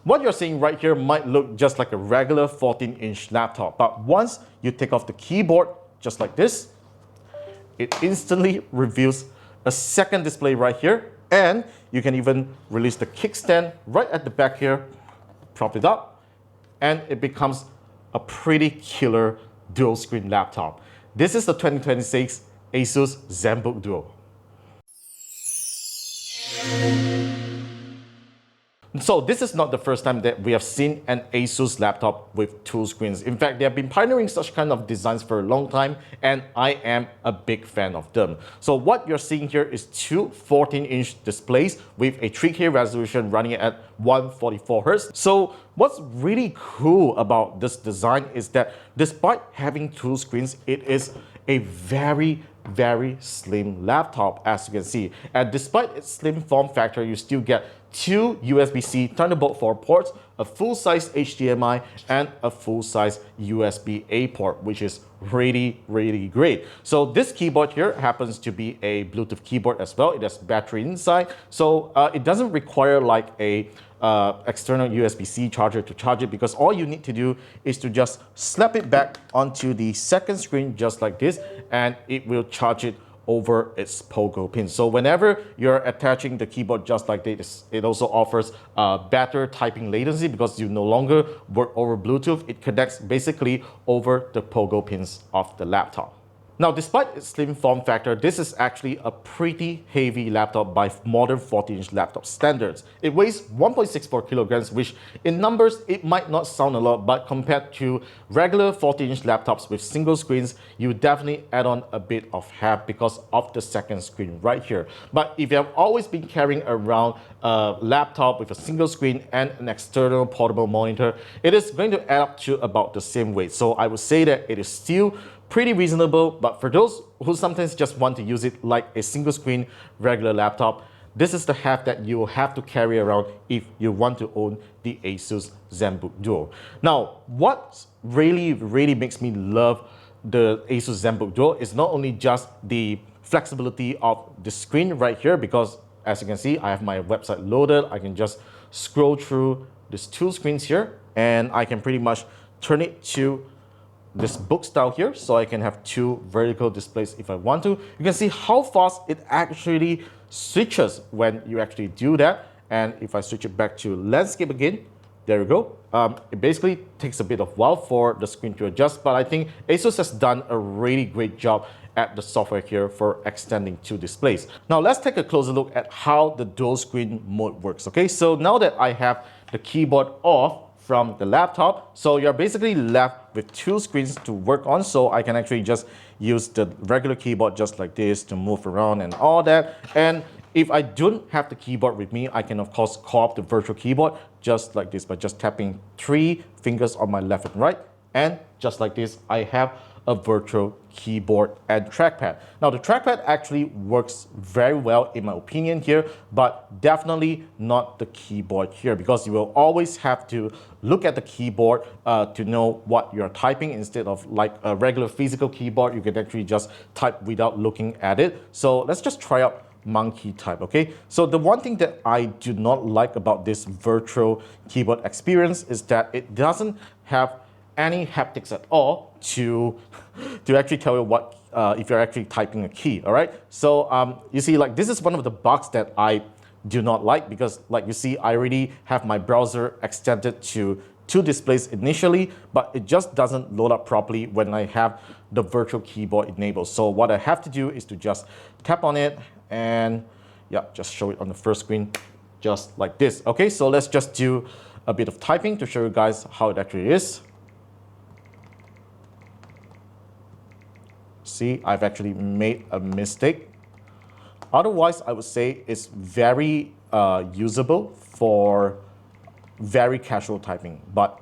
What you're seeing right here might look just like a regular 14-inch laptop, but once you take off the keyboard, just like this, it instantly reveals a second display right here, and you can even release the kickstand right at the back here, prop it up, and it becomes a pretty killer dual screen laptop. This is the 2026 ASUS ZenBook Duo. So this is not the first time that we have seen an ASUS laptop with two screens. In fact, they have been pioneering such kind of designs for a long time, and I am a big fan of them. So what you're seeing here is two 14-inch displays with a 3K resolution running at 144 Hz. So what's really cool about this design is that despite having two screens, it is a very slim laptop, as you can see. And despite its slim form factor, you still get two USB-C Thunderbolt 4 ports, a full-size HDMI, and a full-size USB-A port, which is really great. So this keyboard here happens to be a Bluetooth keyboard as well. It has battery inside, so it doesn't require like a external USB-C charger to charge it, because all you need to do is to just slap it back onto the second screen just like this, and it will charge it over its pogo pin. So whenever you're attaching the keyboard just like this, it also offers better typing latency because you no longer work over Bluetooth. It connects basically over the pogo pins of the laptop. Now, despite its slim form factor, this is actually a pretty heavy laptop by modern 14-inch laptop standards. It weighs 1.64 kilograms, which in numbers, it might not sound a lot, but compared to regular 14-inch laptops with single screens, you definitely add on a bit of heft because of the second screen right here. But if you have always been carrying around a laptop with a single screen and an external portable monitor, it is going to add up to about the same weight. So I would say that it is still pretty reasonable, but for those who sometimes just want to use it like a single screen regular laptop, this is the heft that you will have to carry around if you want to own the ASUS ZenBook Duo. Now, what really makes me love the ASUS ZenBook Duo is not only just the flexibility of the screen right here, because as you can see, I have my website loaded. I can just scroll through these two screens here, and I can pretty much turn it to this book style here, so I can have two vertical displays if I want to. You can see how fast it actually switches when you actually do that. And if I switch it back to landscape again, there we go. It basically takes a bit of while for the screen to adjust, but I think ASUS has done a really great job at the software here for extending two displays. Now let's take a closer look at how the dual screen mode works. Okay, so now that I have the keyboard off from the laptop, so you're basically left with two screens to work on. So I can actually just use the regular keyboard just like this to move around and all that. And if I don't have the keyboard with me, I can of course call up the virtual keyboard just like this by just tapping three fingers on my left and right. And just like this, I have a virtual keyboard and trackpad. Now the trackpad actually works very well in my opinion here, but definitely not the keyboard here, because you will always have to look at the keyboard to know what you're typing, instead of like a regular physical keyboard, you can actually just type without looking at it. So let's just try out monkey type, okay? So the one thing that I do not like about this virtual keyboard experience is that it doesn't have any haptics at all to actually tell you what if you're actually typing a key. All right, so you see, like, this is one of the bugs that I do not like, because like you see, I already have my browser extended to two displays initially, but it just doesn't load up properly when I have the virtual keyboard enabled. So what I have to do is to just tap on it and yeah, just show it on the first screen just like this. Okay, so let's just do a bit of typing to show you guys how it actually is. See, I've actually made a mistake. Otherwise, I would say it's very usable for very casual typing, but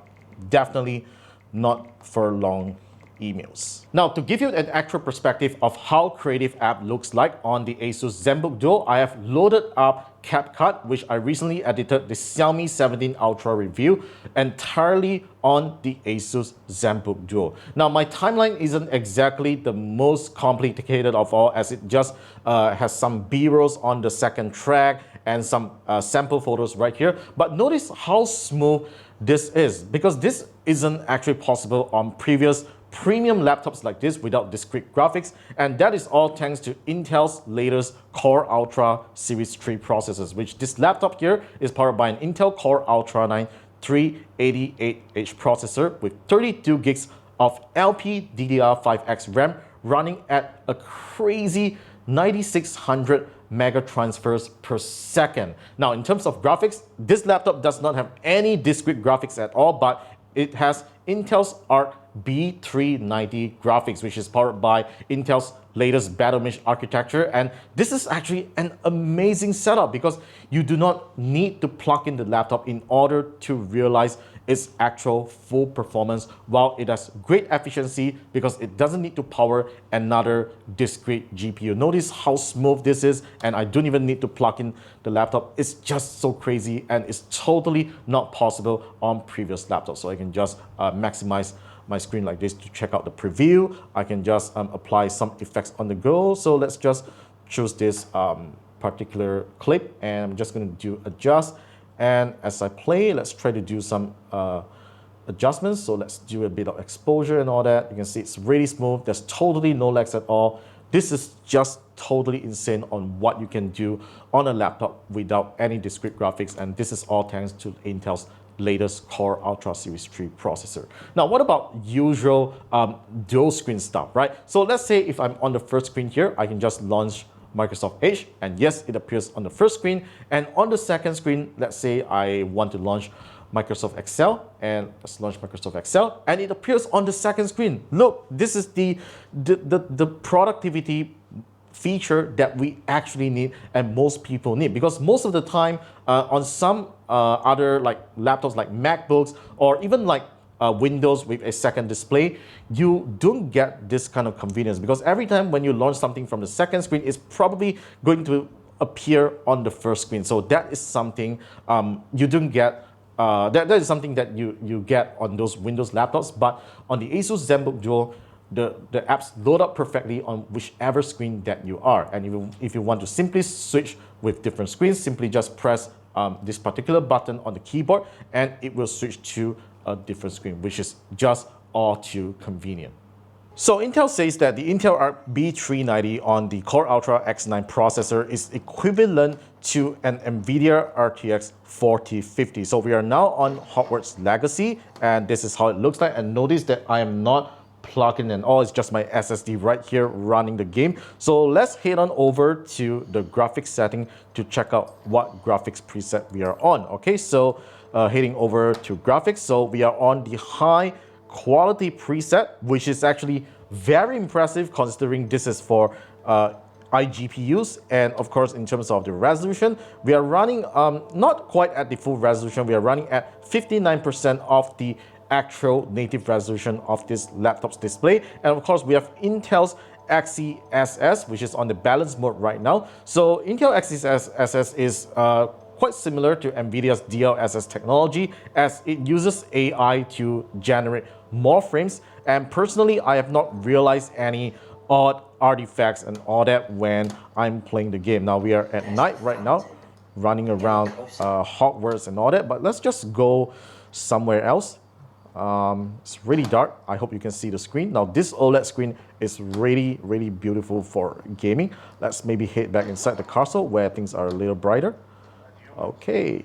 definitely not for long emails. Now, to give you an actual perspective of how Creative App looks like on the ASUS ZenBook Duo, I have loaded up CapCut, which I recently edited the Xiaomi 17 Ultra review entirely on the ASUS ZenBook Duo. Now, my timeline isn't exactly the most complicated of all, as it just has some B-rolls on the second track, and some sample photos right here. But notice how smooth this is, because this isn't actually possible on previous premium laptops like this without discrete graphics, and that is all thanks to Intel's latest Core Ultra Series 3 processors, which this laptop here is powered by an Intel Core Ultra 9 388H processor with 32 gigs of LPDDR5X RAM running at a crazy 9600 mega transfers per second. Now, in terms of graphics, this laptop does not have any discrete graphics at all, but it has Intel's Arc B390 graphics, which is powered by Intel's latest Battle Mesh architecture. And this is actually an amazing setup because you do not need to plug in the laptop in order to realize its actual full performance, while it has great efficiency because it doesn't need to power another discrete GPU. Notice how smooth this is, and I don't even need to plug in the laptop. It's just so crazy, and it's totally not possible on previous laptops. So I can just maximize my screen like this to check out the preview. I can just apply some effects on the go. So let's just choose this particular clip, and I'm just going to do adjust. And as I play, let's try to do some adjustments. So let's do a bit of exposure and all that. You can see it's really smooth. There's totally no lags at all. This is just totally insane on what you can do on a laptop without any discrete graphics. And this is all thanks to Intel's latest Core Ultra Series 3 processor. Now, what about usual dual screen stuff, right? So let's say if I'm on the first screen here, I can just launch Microsoft Edge, and yes, it appears on the first screen. And on the second screen, let's say I want to launch Microsoft Excel, and let's launch Microsoft Excel, and it appears on the second screen. Look, this is the productivity feature that we actually need and most people need, because most of the time on some other like laptops like MacBooks or even like Windows with a second display, you don't get this kind of convenience, because every time when you launch something from the second screen, it's probably going to appear on the first screen. So that is something you don't get. That is something that you get on those Windows laptops, but on the ASUS ZenBook Duo, the apps load up perfectly on whichever screen that you are. And if you want to simply switch with different screens, simply just press this particular button on the keyboard, and it will switch to a different screen, which is just all too convenient. So Intel says that the Intel Arc B390 on the Core Ultra X9 processor is equivalent to an NVIDIA RTX 4050. So we are now on Hogwarts Legacy, and this is how it looks like. And notice that I am not plugged in and all, it's just my SSD right here running the game. So let's head on over to the graphics setting to check out what graphics preset we are on. Okay, so heading over to graphics. So we are on the high quality preset, which is actually very impressive considering this is for iGPUs. And of course, in terms of the resolution, we are running not quite at the full resolution. We are running at 59% of the actual native resolution of this laptop's display. And of course, we have Intel's XeSS, which is on the balance mode right now. So Intel XeSS is quite similar to NVIDIA's DLSS technology, as it uses AI to generate more frames. And personally, I have not realized any odd artifacts and all that when I'm playing the game. Now we are at night right now, running around Hogwarts and all that, but let's just go somewhere else. It's really dark. I hope you can see the screen. Now this OLED screen is really, really beautiful for gaming. Let's maybe head back inside the castle where things are a little brighter. Okay,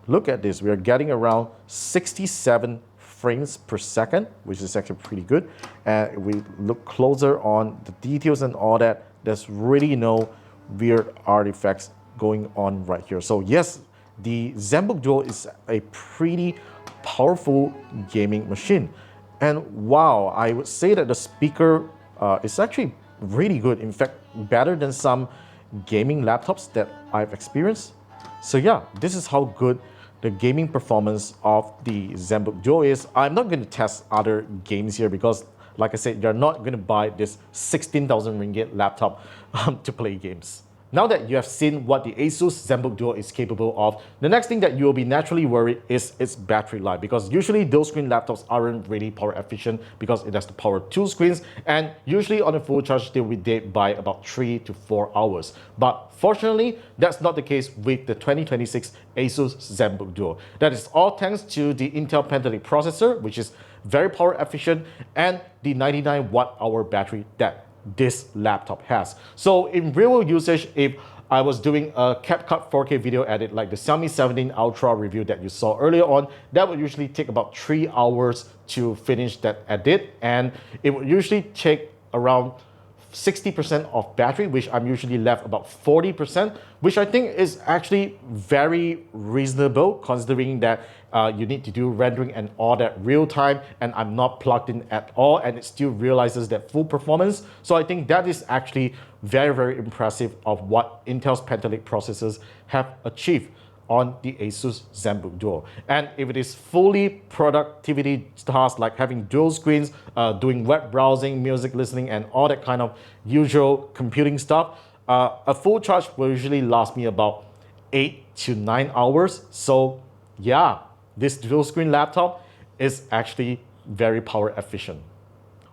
look at this. We are getting around 67 frames per second, which is actually pretty good. And if we look closer on the details and all that, there's really no weird artifacts going on right here. So yes, the ZenBook Duo is a pretty powerful gaming machine. And wow, I would say that the speaker is actually really good. In fact, better than some gaming laptops that I've experienced. So yeah, this is how good the gaming performance of the ZenBook Duo is. I'm not going to test other games here because, like I said, you're not going to buy this 16,000 ringgit laptop to play games. Now that you have seen what the ASUS ZenBook Duo is capable of, the next thing that you will be naturally worried is its battery life, because usually dual screen laptops aren't really power efficient because it has to power 2 screens, and usually on a full charge they will be dead by about 3 to 4 hours. But fortunately, that's not the case with the 2026 ASUS ZenBook Duo. That is all thanks to the Intel Panther Lake processor, which is very power efficient, and the 99 watt-hour battery that this laptop has. So in real usage, if I was doing a CapCut 4K video edit like the Xiaomi 17 Ultra review that you saw earlier on, that would usually take about 3 hours to finish that edit, and it would usually take around 60% of battery, which I'm usually left about 40%, which I think is actually very reasonable considering that you need to do rendering and all that real time, and I'm not plugged in at all, and it still realizes that full performance. So I think that is actually very, very impressive of what Intel's Panther Lake processors have achieved on the ASUS ZenBook Duo. And if it is fully productivity tasks like having dual screens, doing web browsing, music listening, and all that kind of usual computing stuff, a full charge will usually last me about 8 to 9 hours. So yeah, this dual screen laptop is actually very power efficient.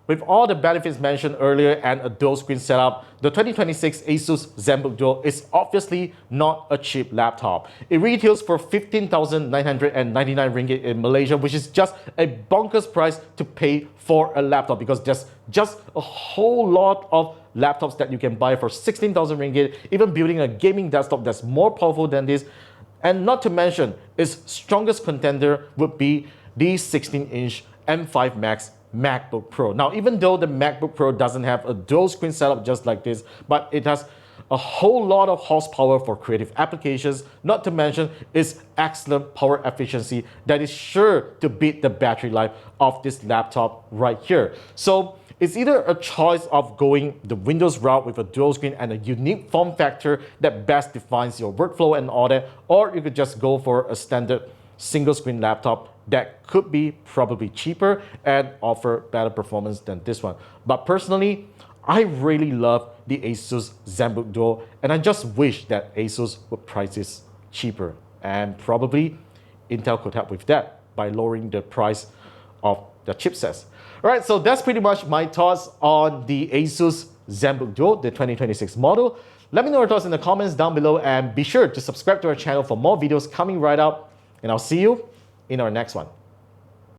With all the benefits mentioned earlier and a dual screen setup, the 2026 ASUS ZenBook Duo is obviously not a cheap laptop. It retails for 15,999 ringgit in Malaysia, which is just a bonkers price to pay for a laptop, because there's just a whole lot of laptops that you can buy for 16,000 ringgit, even building a gaming desktop that's more powerful than this. And not to mention, its strongest contender would be the 16-inch M5 Max MacBook Pro. Now, even though the MacBook Pro doesn't have a dual screen setup just like this, but it has a whole lot of horsepower for creative applications, not to mention its excellent power efficiency that is sure to beat the battery life of this laptop right here. So it's either a choice of going the Windows route with a dual screen and a unique form factor that best defines your workflow and all that, or you could just go for a standard single screen laptop that could be probably cheaper and offer better performance than this one. But personally, I really love the ASUS ZenBook Duo, and I just wish that ASUS would price this cheaper, and probably Intel could help with that by lowering the price of the chipsets. Alright, so that's pretty much my thoughts on the ASUS ZenBook Duo, the 2026 model. Let me know your thoughts in the comments down below, and be sure to subscribe to our channel for more videos coming right up, and I'll see you in our next one.